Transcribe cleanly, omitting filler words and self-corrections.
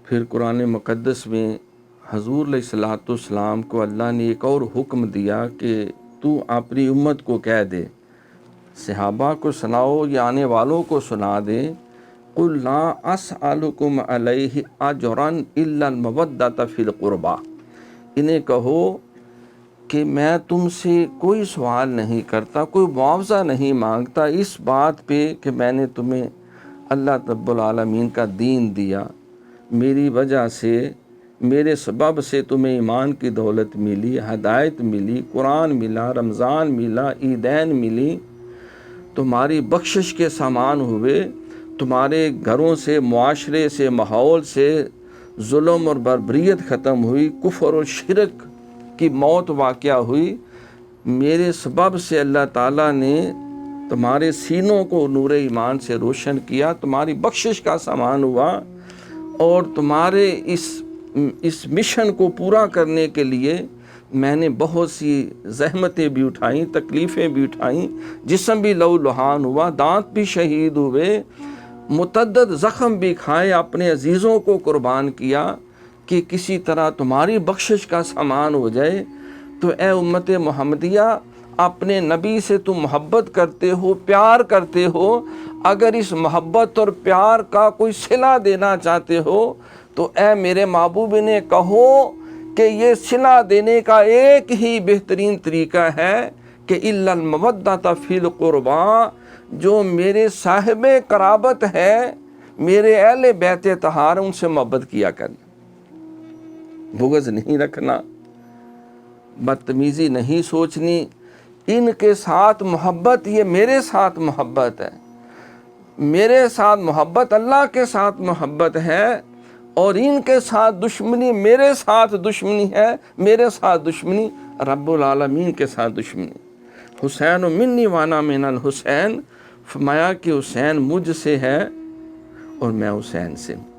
پھر قرآن مقدس میں حضور علیہ الصلوۃ والسلام کو اللہ نے ایک اور حکم دیا کہ تو اپنی امت کو کہہ دے، صحابہ کو سناؤ یا آنے والوں کو سنا دے، قُلْ لَا أَسْأَلُكُمْ عَلَيْهِ أَجْرًا إِلَّا الْمَوَدَّةَ فِي الْقُرْبَى، انہیں کہو کہ میں تم سے کوئی سوال نہیں کرتا، کوئی معاوضہ نہیں مانگتا اس بات پہ کہ میں نے تمہیں اللہ رب العالمین کا دین دیا، میری وجہ سے، میرے سبب سے تمہیں ایمان کی دولت ملی، ہدایت ملی، قرآن ملا، رمضان ملا، عیدین ملی، تمہاری بخشش کے سامان ہوئے، تمہارے گھروں سے، معاشرے سے، ماحول سے ظلم اور بربریت ختم ہوئی، کفر اور شرک کی موت واقع ہوئی، میرے سبب سے اللہ تعالیٰ نے تمہارے سینوں کو نور ایمان سے روشن کیا، تمہاری بخشش کا سامان ہوا، اور تمہارے اس مشن کو پورا کرنے کے لیے میں نے بہت سی زحمتیں بھی اٹھائیں، تکلیفیں بھی اٹھائیں، جسم بھی لہو لہان ہوا، دانت بھی شہید ہوئے، متعدد زخم بھی کھائے، اپنے عزیزوں کو قربان کیا کہ کسی طرح تمہاری بخشش کا سامان ہو جائے۔ تو اے امت محمدیہ، اپنے نبی سے تم محبت کرتے ہو، پیار کرتے ہو، اگر اس محبت اور پیار کا کوئی صلہ دینا چاہتے ہو تو اے میرے محبوب نے کہو کہ یہ صلہ دینے کا ایک ہی بہترین طریقہ ہے کہ الا المودۃ فی القربى، جو میرے صاحب قرابت ہے، میرے اہل بیت طہار، ان سے محبت کیا کرنا، بغض نہیں رکھنا، بدتمیزی نہیں سوچنی، ان کے ساتھ محبت یہ میرے ساتھ محبت ہے، میرے ساتھ محبت اللہ کے ساتھ محبت ہے، اور ان کے ساتھ دشمنی میرے ساتھ دشمنی ہے، میرے ساتھ دشمنی رب العالمین کے ساتھ دشمنی۔ حسین منی وانا من الحسین، فرمایا کہ حسین مجھ سے ہے اور میں حسین سے ہوں۔